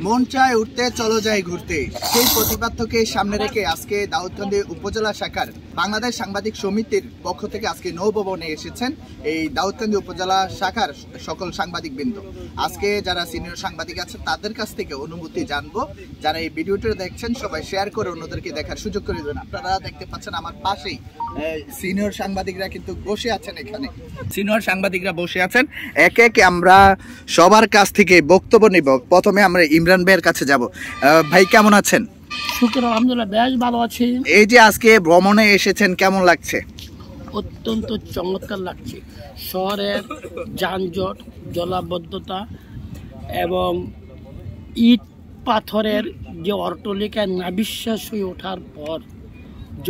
মন চায় উঠতে চলো যাই ঘুরতে, সেই প্রতিপাদ্যকে সামনে রেখে আজকে দাউদকান্দি উপজেলা শাখার বাংলাদেশ সাংবাদিক সমিতির পক্ষ থেকে আজকে নৌভবনে এসেছেন এই দাউদকান্দি উপজেলা শাখার সকল সাংবাদিক বৃন্দ। আজকে যারা সিনিয়র সাংবাদিক আছেন তাদের কাছ থেকে অনুভূতি জানবো। যারা এই ভিডিওটি দেখছেন সবাই শেয়ার করে অন্যদেরকে দেখার সুযোগ করে দেবেন। আপনারা দেখতে পাচ্ছেন আমার পাশেই সিনিয়র সাংবাদিকরা কিন্তু বসে আছেন। এখানে সিনিয়র সাংবাদিকরা বসে আছেন, একে একে আমরা সবার কাছ থেকে বক্তব্য নিব। প্রথমে আমরা ইমরান ভাইয়ের কাছে যাব। ভাই কেমন আছেন? শুকর আলহামদুলিল্লাহ, বেশ ভালো আছি। এই যে আজকে ভ্রমণে এসেছেন, কেমন লাগছে? অত্যন্ত চমৎকার লাগছে। শহরের যানজট, জলাবদ্ধতা এবং ইট পাথরের যে অট্টালিকায় নাবিশ্বাস হয়ে ওঠার পর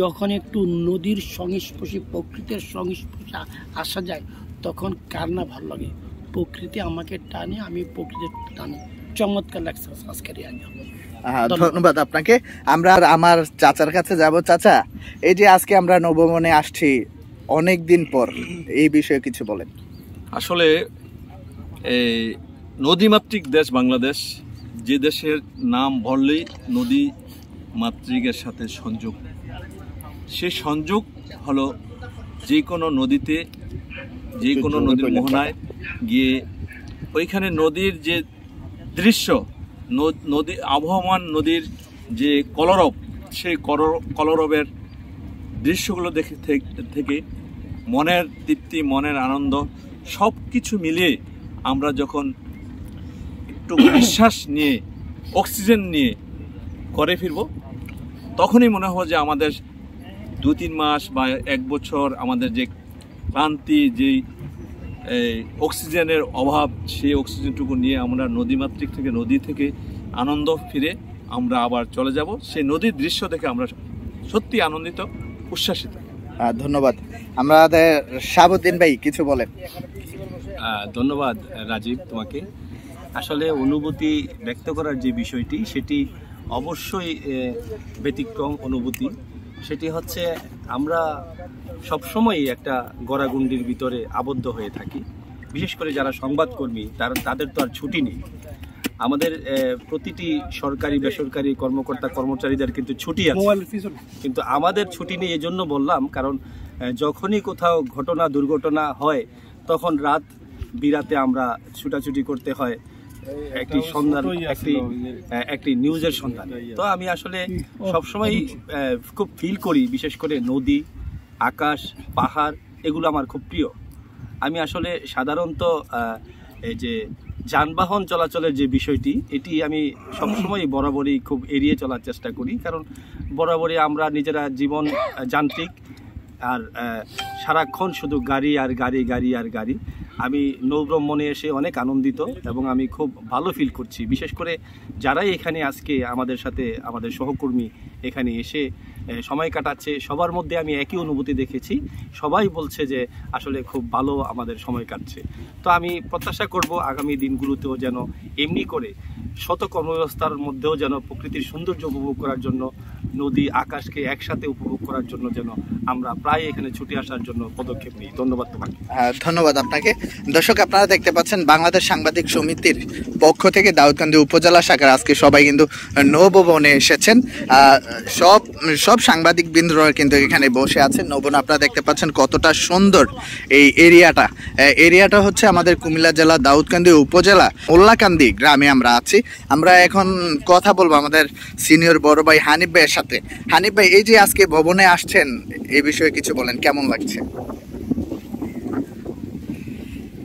যখন একটু নদীর সংস্পর্শে, প্রকৃতির সংস্পর্শে আসা যায়, তখন কার না ভালো লাগে। প্রকৃতি আমাকে টানে, আমি প্রকৃতির টানি। চমৎকার লাগছে আজকের। ধন্যবাদ আপনাকে। আমরা আমার চাচার কাছে যাব। চাচা, এই যে আজকে আমরা নবমনে আসছি অনেক দিন পর, এই বিষয়ে কিছু বলেন। আসলে এই নদীমাতৃক দেশ বাংলাদেশ, যে দেশের নাম বললেই নদী মাতৃকের সাথে সংযোগ। সেই সংযোগ হলো যে কোনো নদীতে, যে কোনো নদীর মোহনায় গিয়ে ওইখানে নদীর যে দৃশ্য, নদী আবহমান নদীর যে কলরব, সেই কলরবের দৃশ্যগুলো দেখে থেকে মনের তৃপ্তি, মনের আনন্দ সব কিছু মিলিয়ে আমরা যখন একটু নিঃশ্বাস নিয়ে, অক্সিজেন নিয়ে ঘরে ফিরব, তখনই মনে হয় যে আমাদের 2-3 মাস বা 1 বছর আমাদের যে ক্লান্তি, যেই অক্সিজেনের অভাব, সেই অক্সিজেনটুকু নিয়ে আমরা নদীমাতৃক থেকে, নদী থেকে আনন্দ ফিরে আমরা আবার চলে যাব। সেই নদীর দৃশ্য দেখে আমরা সত্যি আনন্দিত, উচ্ছ্বাসিত। ধন্যবাদ। আমাদের শাহাবুদ্দিন ভাই কিছু বলেন। ধন্যবাদ রাজীব তোমাকে। আসলে অনুভূতি ব্যক্ত করার যে বিষয়টি, সেটি অবশ্যই ব্যতিক্রম অনুভূতি। সেটি হচ্ছে আমরা সবসময়ই একটা গড়াগণ্ডির ভিতরে আবদ্ধ হয়ে থাকি। বিশেষ করে যারা সংবাদকর্মী, তাদের তো আর ছুটি নেই। আমাদের প্রতিটি সরকারি বেসরকারি কর্মকর্তা কর্মচারীদের কিন্তু ছুটি আছে, কিন্তু আমাদের ছুটি নেই। এজন্য বললাম, কারণ যখনই কোথাও ঘটনা, দুর্ঘটনা হয়, তখন রাত বিরাতে আমরা ছুটাছুটি করতে হয় একটি সন্ধান, একটি নিউজের সন্ধান। তো আমি আসলে সবসময় খুব ফিল করি, বিশেষ করে নদী, আকাশ, পাহাড়, এগুলো আমার খুব প্রিয়। আমি আসলে সাধারণত এই যে যানবাহন চলাচলের যে বিষয়টি, এটি আমি সবসময় বরাবরই খুব এড়িয়ে চলার চেষ্টা করি। কারণ বরাবরই আমরা নিজেরা জীবন যান্ত্রিক, আর সারাক্ষণ শুধু গাড়ি আর গাড়ি, গাড়ি আর গাড়ি। আমি নৌভ্রমণে এসে অনেক আনন্দিত এবং আমি খুব ভালো ফিল করছি। বিশেষ করে যারাই এখানে আজকে আমাদের সাথে, আমাদের সহকর্মী এখানে এসে সময় কাটাচ্ছে, সবার মধ্যে আমি একই অনুভূতি দেখেছি। সবাই বলছে যে আসলে খুব ভালো আমাদের সময় কাটছে। তো আমি প্রত্যাশা করব আগামী দিনগুলোতেও যেন এমনি করে শত কর্মব্যবস্থার মধ্যেও যেন প্রকৃতির সৌন্দর্য উপভোগ করার জন্য, নদী আকাশকে একসাথে উপভোগ করার জন্য যেন আমরা প্রায় এখানে ছুটে আসার জন্য পদক্ষেপ নিই। ধন্যবাদ তোমাকে। ধন্যবাদ আপনাকে। দর্শক, আপনারা দেখতে পাচ্ছেন বাংলাদেশ সাংবাদিক সমিতির পক্ষ থেকে দাউদকান্দি উপজেলা শাখার আজকে সবাই কিন্তু নৌভবনে এসেছেন। সব সাংবাদিক বৃন্দরা কিন্তু এখানে বসে আছেন। নৌভবন আপনারা দেখতে পাচ্ছেন কতটা সুন্দর এই এরিয়াটা হচ্ছে আমাদের কুমিল্লা জেলা দাউদকান্দি উপজেলা মোল্লাকান্দি গ্রামে আমরা আছি। আমরা এখন কথা বলবো আমাদের সিনিয়র বড় ভাই হানিফ ভাইয়ের সাথে। হানিফ ভাই, এই যে আজকে ভবনে আসছেন, এই বিষয়ে কিছু বলেন, কেমন লাগছে?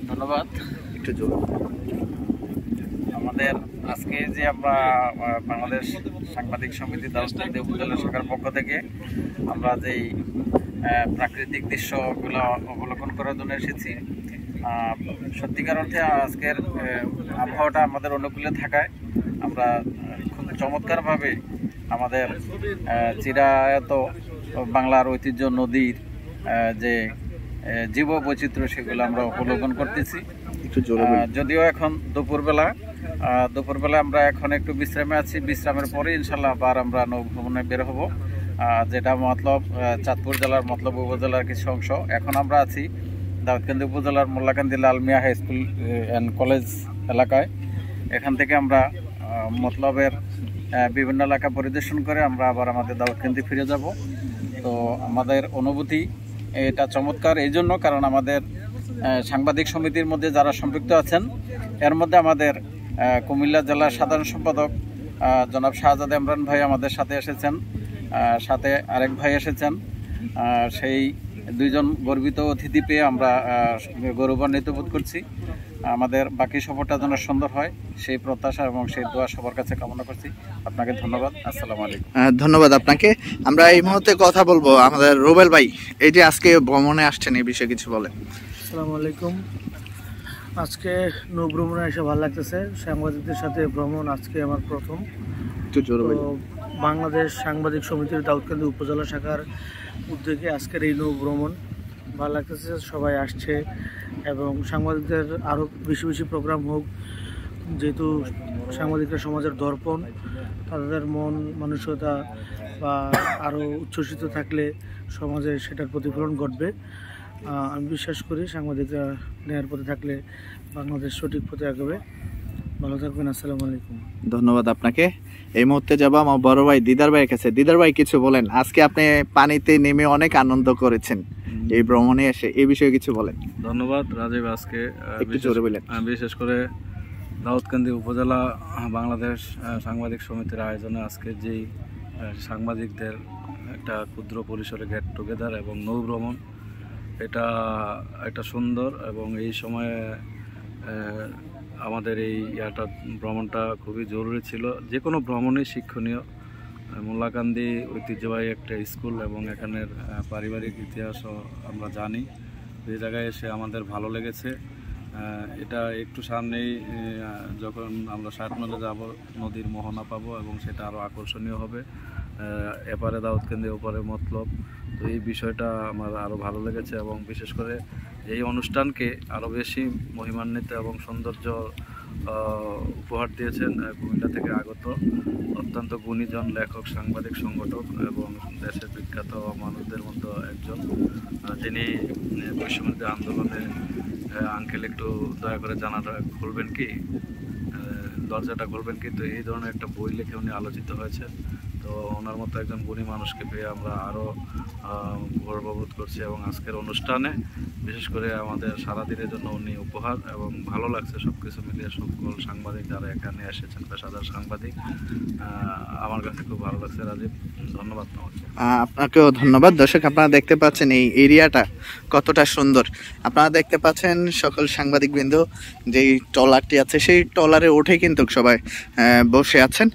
ধন্যবাদ। একটু জোর। আমাদের আজকে যে আমরা বাংলাদেশ সাংবাদিক সমিতি দাউদকান্দি উপজেলা শাখার পক্ষ থেকে আমরা যেই প্রাকৃতিক দৃশ্যগুলো অবলোকন করার জন্য এসেছি, সত্যিকার অর্থে আজকের আবহাওয়াটা আমাদের অনুকূলে থাকায় আমরা খুব চমৎকারভাবে আমাদের চিরায়ত বাংলার ঐতিহ্য নদীর যে জীব বৈচিত্র্য, সেগুলো আমরা অবলোকন করতেছি। যদিও এখন দুপুরবেলা আমরা এখন একটু বিশ্রামে আছি। বিশ্রামের পরে ইনশাল্লাহ আবার আমরা নৌভ্রমণে বের হব, যেটা মতলব চাঁদপুর জেলার মতলব উপজেলার কিছু অংশ। এখন আমরা আছি দাউদকান্দি উপজেলার মোল্লাকান্দি লাল মিয়া হাই স্কুল অ্যান্ড কলেজ এলাকায়। এখান থেকে আমরা মতলবের বিভিন্ন এলাকা পরিদর্শন করে আমরা আবার আমাদের দাউদকান্দি ফিরে যাব। তো আমাদের অনুভূতি এটা চমৎকার এই জন্য, কারণ আমাদের সাংবাদিক সমিতির মধ্যে যারা সম্পৃক্ত আছেন এর মধ্যে আমাদের কুমিল্লা জেলার সাধারণ সম্পাদক জনাব শাহজাদ ইমরান ভাই আমাদের সাথে এসেছেন, সাথে আরেক ভাই এসেছেন। সেই দুইজন গর্বিত অতিথি পেয়ে আমরা গৌরবান্বিত বোধ করছি। আমাদের বাকি সফরটা যেন সুন্দর হয় সেই প্রত্যাশা এবং সেই দোয়া সবার কাছে কামনা করছি। আপনাকে ধন্যবাদ। আসসালামু আলাইকুম। ধন্যবাদ আপনাকে। আমরা এই মুহূর্তে কথা বলবো আমাদের রুবেল ভাই, এই যে আজকে ভ্রমণে আসছেন এই বিষয়ে কিছু বলেন। আসসালামু আলাইকুম। আজকে নৌ ভ্রমণে এসে ভালো লাগতেছে। সাংবাদিকদের সাথে ভ্রমণ আজকে আমার প্রথম। তো বাংলাদেশ সাংবাদিক সমিতির দাউদকান্দি উপজেলা শাখার উদ্যোগে আজকের এই নৌ ভ্রমণ ভালো লাগতেছে। সবাই আসছে এবং সাংবাদিকদের আরও বেশি বেশি প্রোগ্রাম হোক, যেহেতু সাংবাদিকরা সমাজের দর্পণ, তাদের মন মানসিকতা বা আরও উচ্ছ্বসিত থাকলে সমাজে সেটার প্রতিফলন ঘটবে। আমি বিশ্বাস করি সাংবাদিকরা ন্যায়ের পথে থাকলে বাংলাদেশ সঠিক পথে আগাবে। ভালো থাকবেন। আসসালামু আলাইকুম। ধন্যবাদ আপনাকে। এই মুহূর্তে যাবো আমার বড় ভাই দিদার ভাইয়ের কাছে। দিদার ভাই কিছু বলেন, আজকে আপনি পানিতে নেমে অনেক আনন্দ করেছেন, এই ভ্রমণে এসে এই বিষয়ে কিছু বলেন। ধন্যবাদ রাজীব। আজকে একটু জোরে বলেন। বিশেষ করে দাউদকান্দি উপজেলা বাংলাদেশ সাংবাদিক সমিতির আয়োজনে আজকে যেই সাংবাদিকদের একটা ক্ষুদ্র পরিসরে গেট টুগেদার এবং নৌ ভ্রমণ, এটা একটা সুন্দর এবং এই সময়ে আমাদের এই ভ্রমণটা খুবই জরুরি ছিল। যে কোনো ভ্রমণই শিক্ষণীয়। মোল্লাকান্দি ঐতিহ্যবাহী একটা স্কুল এবং এখানের পারিবারিক ইতিহাসও আমরা জানি। এই জায়গায় এসে আমাদের ভালো লেগেছে। এটা একটু সামনেই যখন আমরা 60 মাইলে যাব নদীর মোহনা পাবো এবং সেটা আরও আকর্ষণীয় হবে। এপারে দাউদকান্দি ওপারে মতলব। তো এই বিষয়টা আমার আরও ভালো লেগেছে এবং বিশেষ করে এই অনুষ্ঠানকে আরও বেশি মহিমান্বিত এবং সৌন্দর্য উপহার দিয়েছেন কুমিল্লা থেকে আগত অত্যন্ত গুণীজন লেখক, সাংবাদিক, সংগঠক এবং দেশের বিখ্যাত মানুষদের মধ্যে একজন, যিনি বৈষম্য আন্দোলনে আঙ্কেল একটু দয়া করে জানাটা খুলবেন কি, দরজাটা খুলবেন কি। তো এই ধরনের একটা বই লিখে উনি আলোচিত হয়েছে। তো ওনার মতো একজন গুণী মানুষকে পেয়ে আমরা আরও গর্ববোধ করছি এবং আজকের অনুষ্ঠানে বিশেষ করে আমাদের সারাদিনের জন্য উনি উপহার এবং ভালো লাগছে সব কিছু মিলিয়ে। সকল সাংবাদিক যারা এখানে এসেছেন, পেশাদার সাংবাদিক, আমার কাছে খুব ভালো লাগছে। রাজীব, ধন্যবাদ তোমাকে। আপনাকেও ধন্যবাদ। দর্শক, আপনারা দেখতে পাচ্ছেন এই এরিয়াটা কতটা সুন্দর। আপনারা দেখতে পাচ্ছেন সকল সাংবাদিকবৃন্দ যেই ট্রলারটি আছে সেই ট্রলারে উঠে কিন্তু সবাই বসে আছেন